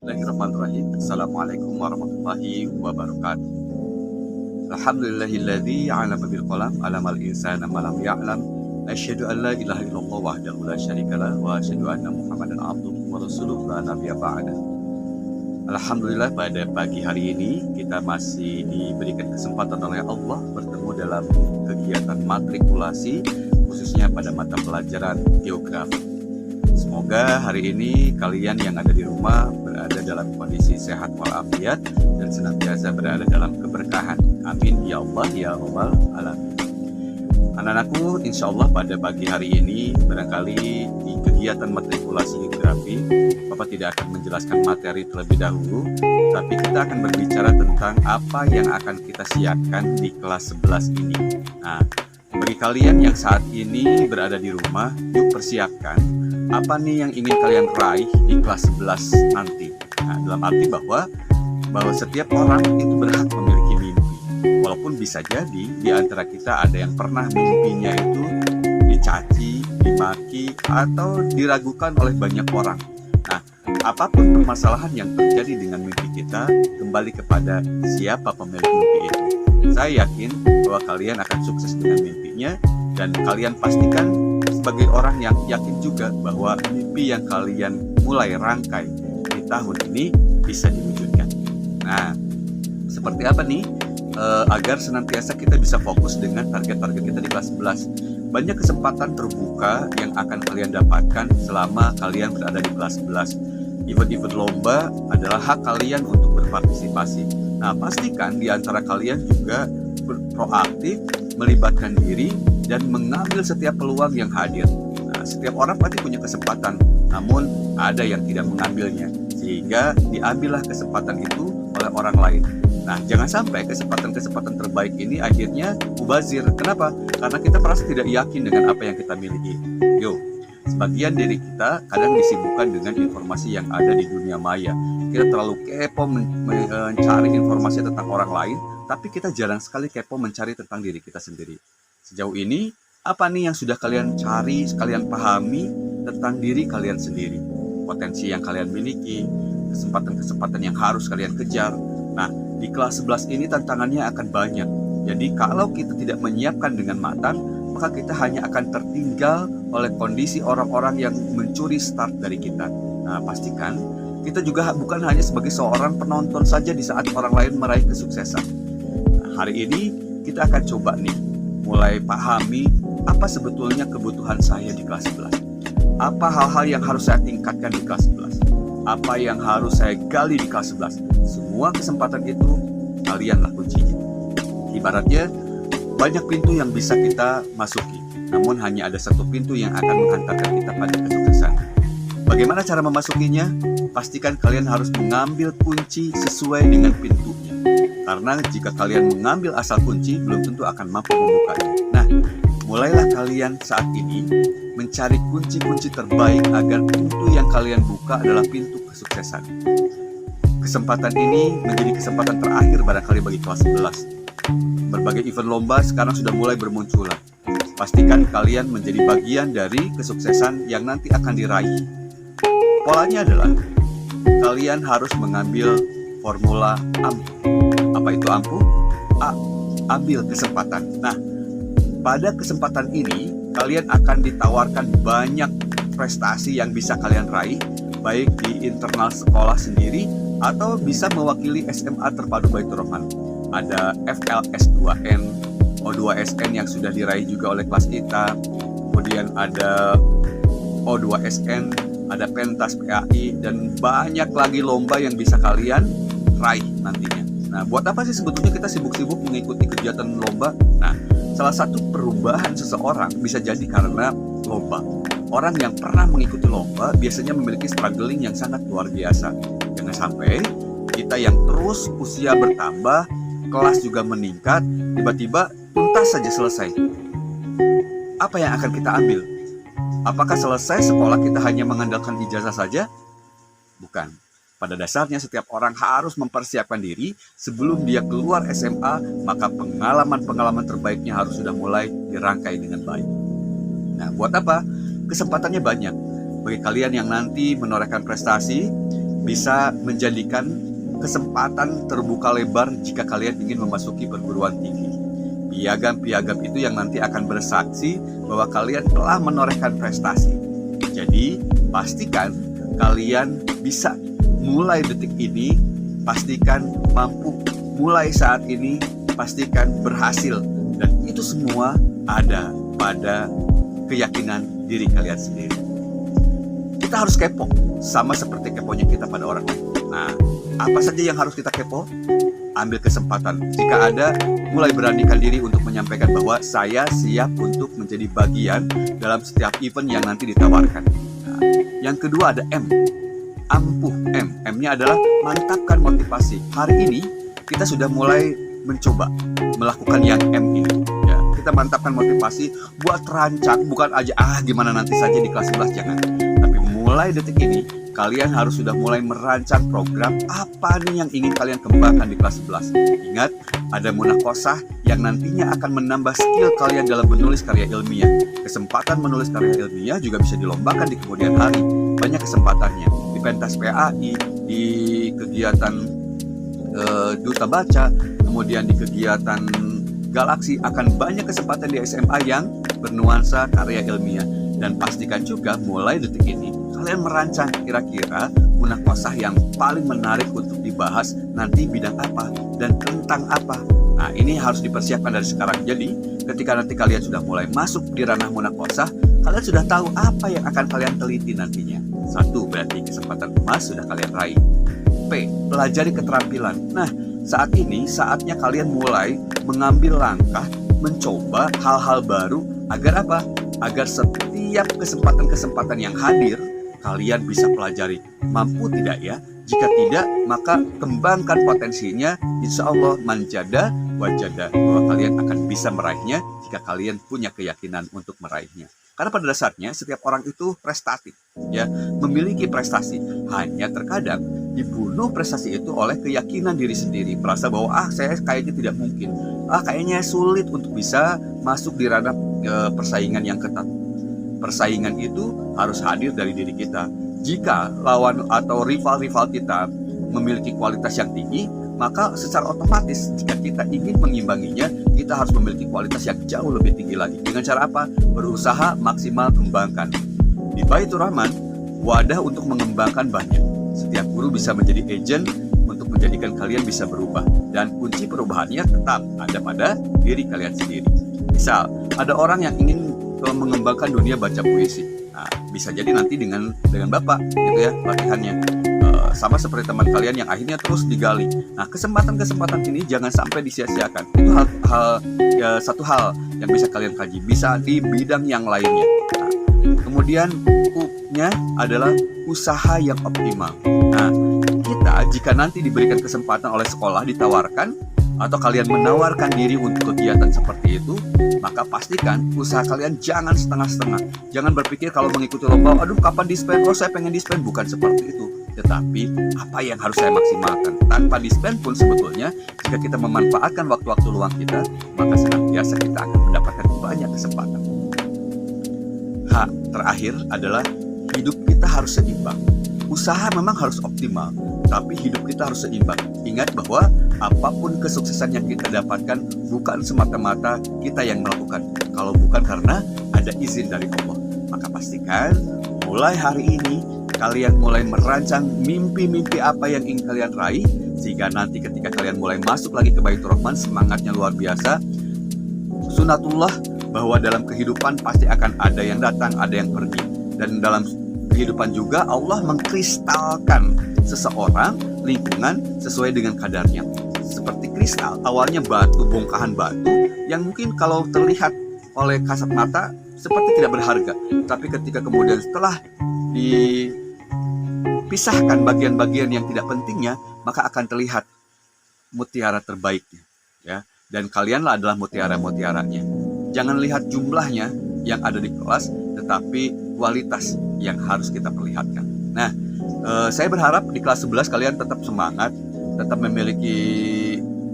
Bismillahirrahmanirrahim. Assalamualaikum warahmatullahi wabarakatuh. Alhamdulillahilladzi 'alama bil qalam 'alamal insana ma lam ya'lam. Asyhadu an la ilaha illallah wahdahu la syarikalah wa asyhadu anna Muhammadan abduhu wa rasuluhu la nabiyya ba'da. Alhamdulillah, pada pagi hari ini kita masih diberikan kesempatan oleh Allah bertemu dalam kegiatan matrikulasi, khususnya pada mata pelajaran geografi. Semoga hari ini kalian yang ada di rumah berada dalam kondisi sehat walafiat dan senantiasa berada dalam keberkahan. Amin ya Allah ya Rabbal alamin. Anak-anakku, insya Allah pada pagi hari ini barangkali di kegiatan matrikulasi geografi Bapak tidak akan menjelaskan materi terlebih dahulu, tapi kita akan berbicara tentang apa yang akan kita siapkan di kelas 11 ini. Nah, bagi kalian yang saat ini berada di rumah, yuk persiapkan apa nih yang ingin kalian raih di kelas 11 nanti. Nah, dalam arti bahwa setiap orang itu berhak memiliki mimpi. Walaupun bisa jadi di antara kita ada yang pernah mimpinya itu dicaci, dimaki, atau diragukan oleh banyak orang. Nah, apapun permasalahan yang terjadi dengan mimpi kita, kembali kepada siapa pemilik mimpi itu. Saya yakin bahwa kalian akan sukses dengan mimpinya, dan kalian pastikan sebagai orang yang yakin juga bahwa mimpi yang kalian mulai rangkai di tahun ini bisa diwujudkan. Nah, seperti apa nih agar senantiasa kita bisa fokus dengan target-target kita di kelas 11? Banyak kesempatan terbuka yang akan kalian dapatkan selama kalian berada di kelas 11. Event-event lomba adalah hak kalian untuk berpartisipasi. Nah, pastikan di antara kalian juga proaktif, melibatkan diri, dan mengambil setiap peluang yang hadir. Nah, setiap orang pasti punya kesempatan, namun ada yang tidak mengambilnya, sehingga diambillah kesempatan itu oleh orang lain. Nah, jangan sampai kesempatan-kesempatan terbaik ini akhirnya mubazir. Kenapa? Karena kita merasa tidak yakin dengan apa yang kita miliki. Sebagian dari kita kadang disibukkan dengan informasi yang ada di dunia maya. Kita terlalu kepo mencari informasi tentang orang lain, tapi kita jarang sekali kepo mencari tentang diri kita sendiri. Sejauh ini, apa nih yang sudah kalian cari, kalian pahami tentang diri kalian sendiri? Potensi yang kalian miliki, kesempatan-kesempatan yang harus kalian kejar. Nah, di kelas 11 ini tantangannya akan banyak. Jadi kalau kita tidak menyiapkan dengan matang, maka kita hanya akan tertinggal oleh kondisi orang-orang yang mencuri start dari kita. Nah, pastikan kita juga bukan hanya sebagai seorang penonton saja di saat orang lain meraih kesuksesan. Nah, hari ini kita akan coba nih mulai pahami apa sebetulnya kebutuhan saya di kelas 11. Apa hal-hal yang harus saya tingkatkan di kelas 11? Apa yang harus saya gali di kelas 11? Semua kesempatan itu kalianlah kuncinya. Ibaratnya banyak pintu yang bisa kita masuki, namun hanya ada satu pintu yang akan menghantarkan kita pada kesuksesan. Bagaimana cara memasukinya? Pastikan kalian harus mengambil kunci sesuai dengan pintunya. Karena jika kalian mengambil asal kunci, belum tentu akan mampu membukanya. Nah, mulailah kalian saat ini mencari kunci-kunci terbaik agar pintu yang kalian buka adalah pintu kesuksesan. Kesempatan ini menjadi kesempatan terakhir barangkali bagi kelas 11. Berbagai event lomba sekarang sudah mulai bermunculan. Pastikan kalian menjadi bagian dari kesuksesan yang nanti akan diraih. Polanya adalah kalian harus mengambil formula ampuh. Apa itu ampuh? Ambil kesempatan. Nah, pada kesempatan ini kalian akan ditawarkan banyak prestasi yang bisa kalian raih, baik di internal sekolah sendiri atau bisa mewakili SMA Terpadu Baitur Rahman. Ada FLS2N, O2SN yang sudah diraih juga oleh kelas kita, kemudian ada O2SN, ada pentas PAI, dan banyak lagi lomba yang bisa kalian raih nantinya. Nah, buat apa sih sebetulnya kita sibuk-sibuk mengikuti kegiatan lomba? Nah, salah satu perubahan seseorang bisa jadi karena lomba. Orang yang pernah mengikuti lomba biasanya memiliki struggling yang sangat luar biasa. Jangan sampai kita yang terus usia bertambah, kelas juga meningkat, tiba-tiba tuntas saja selesai. Apa yang akan kita ambil? Apakah selesai sekolah kita hanya mengandalkan ijazah saja? Bukan. Pada dasarnya setiap orang harus mempersiapkan diri sebelum dia keluar SMA, maka pengalaman-pengalaman terbaiknya harus sudah mulai dirangkai dengan baik. Nah, buat apa? Kesempatannya banyak. Bagi kalian yang nanti menorehkan prestasi, bisa menjadikan kesempatan terbuka lebar jika kalian ingin memasuki perguruan tinggi. Piagam-piagam itu yang nanti akan bersaksi bahwa kalian telah menorehkan prestasi. Jadi pastikan kalian bisa mulai detik ini, pastikan mampu mulai saat ini, pastikan berhasil. Dan itu semua ada pada keyakinan diri kalian sendiri. Kita harus kepo, sama seperti keponya kita pada orang lain. Nah, apa saja yang harus kita kepo? Ambil kesempatan. Jika ada, mulai beranikan diri untuk menyampaikan bahwa saya siap untuk menjadi bagian dalam setiap event yang nanti ditawarkan. Nah, yang kedua ada M. Ampuh M. M-nya adalah mantapkan motivasi. Hari ini kita sudah mulai mencoba melakukan yang M ini. Ya, kita mantapkan motivasi buat rancang, bukan aja gimana nanti saja di kelas 11, jangan. Tapi mulai detik ini kalian harus sudah mulai merancang program apa nih yang ingin kalian kembangkan di kelas 11. Ingat, ada munakosah yang nantinya akan menambah skill kalian dalam menulis karya ilmiah. Kesempatan menulis karya ilmiah juga bisa dilombakan di kemudian hari. Banyak kesempatannya. Di pentas PAI, di kegiatan Duta Baca, kemudian di kegiatan Galaksi, akan banyak kesempatan di SMA yang bernuansa karya ilmiah. Dan pastikan juga mulai detik ini kalian merancang kira-kira munakosah yang paling menarik untuk dibahas nanti bidang apa dan tentang apa. Nah, ini harus dipersiapkan dari sekarang. Jadi ketika nanti kalian sudah mulai masuk di ranah munakosah, kalian sudah tahu apa yang akan kalian teliti nantinya. 1, berarti kesempatan emas sudah kalian raih. P, pelajari keterampilan. Nah, saat ini saatnya kalian mulai mengambil langkah mencoba hal-hal baru. Agar apa? Agar setiap kesempatan-kesempatan yang hadir kalian bisa pelajari. Mampu tidak ya? Jika tidak, maka kembangkan potensinya. Insya Allah manjada wajada, bahwa kalian akan bisa meraihnya jika kalian punya keyakinan untuk meraihnya. Karena pada dasarnya setiap orang itu prestatif, ya, memiliki prestasi. Hanya terkadang dibunuh prestasi itu oleh keyakinan diri sendiri. Merasa bahwa saya kayaknya tidak mungkin. Kayaknya sulit untuk bisa masuk di ranah persaingan yang ketat. Persaingan itu harus hadir dari diri kita. Jika lawan atau rival-rival kita memiliki kualitas yang tinggi, maka secara otomatis jika kita ingin mengimbanginya, kita harus memiliki kualitas yang jauh lebih tinggi lagi. Dengan cara apa? Berusaha maksimal kembangkan. Di Baitur Rahman, wadah untuk mengembangkan banyak. Setiap guru bisa menjadi agent untuk menjadikan kalian bisa berubah. Dan kunci perubahannya tetap ada pada diri kalian sendiri. Misal, ada orang yang ingin mengembangkan dunia baca puisi. Nah, bisa jadi nanti dengan Bapak gitu ya latihannya. Sama seperti teman kalian yang akhirnya terus digali. Nah, kesempatan-kesempatan ini jangan sampai disia-siakan. Itu satu hal yang bisa kalian kaji. Bisa di bidang yang lainnya. Nah, kemudian U-nya adalah usaha yang optimal. Nah, kita jika nanti diberikan kesempatan oleh sekolah ditawarkan atau kalian menawarkan diri untuk kegiatan seperti itu, maka pastikan usaha kalian jangan setengah-setengah. Jangan berpikir kalau mengikuti lomba, aduh kapan dispen, saya pengen dispen. Bukan seperti itu. Tetapi apa yang harus saya maksimalkan. Tanpa dispen pun sebetulnya jika kita memanfaatkan waktu-waktu luang kita, maka senantiasa kita akan mendapatkan banyak kesempatan. H, terakhir adalah hidup kita harus seimbang. Usaha memang harus optimal, tapi hidup kita harus seimbang. Ingat bahwa apapun kesuksesan yang kita dapatkan bukan semata-mata kita yang melakukan. Kalau bukan karena ada izin dari Allah, maka pastikan mulai hari ini kalian mulai merancang mimpi-mimpi apa yang ingin kalian raih, sehingga nanti ketika kalian mulai masuk lagi ke Baitur Rahman, semangatnya luar biasa. Sunatullah bahwa dalam kehidupan pasti akan ada yang datang, ada yang pergi. Dan dalam kehidupan juga Allah mengkristalkan seseorang, lingkungan sesuai dengan kadarnya. Seperti kristal, awalnya batu, bongkahan batu yang mungkin kalau terlihat oleh kasat mata seperti tidak berharga. Tapi ketika kemudian setelah dipisahkan bagian-bagian yang tidak pentingnya, maka akan terlihat mutiara terbaiknya, ya. Dan kalianlah adalah mutiara-mutiaranya. Jangan lihat jumlahnya yang ada di kelas, tetapi kualitas yang harus kita perlihatkan. Nah, saya berharap di kelas 11 kalian tetap semangat, tetap memiliki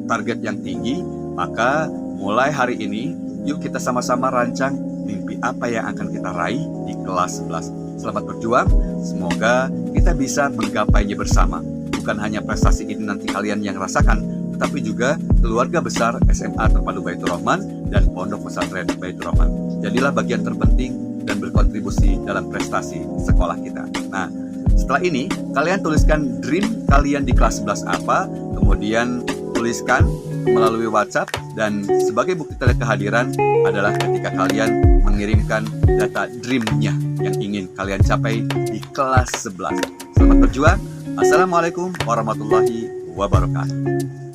target yang tinggi. Maka mulai hari ini, yuk kita sama-sama rancang mimpi apa yang akan kita raih di kelas 11. Selamat berjuang, semoga kita bisa menggapainya bersama. Bukan hanya prestasi ini nanti kalian yang rasakan, tetapi juga keluarga besar SMA Terpadu Baitur Rahman dan Pondok Pesantren Baitur Rahman. Jadilah bagian terpenting dan berkontribusi dalam prestasi sekolah kita. Nah, setelah ini kalian tuliskan dream kalian di kelas 11 apa, kemudian tuliskan melalui WhatsApp, dan sebagai bukti tanda kehadiran adalah ketika kalian mengirimkan data dreamnya yang ingin kalian capai di kelas 11. Selamat berjuang. Assalamualaikum warahmatullahi wabarakatuh.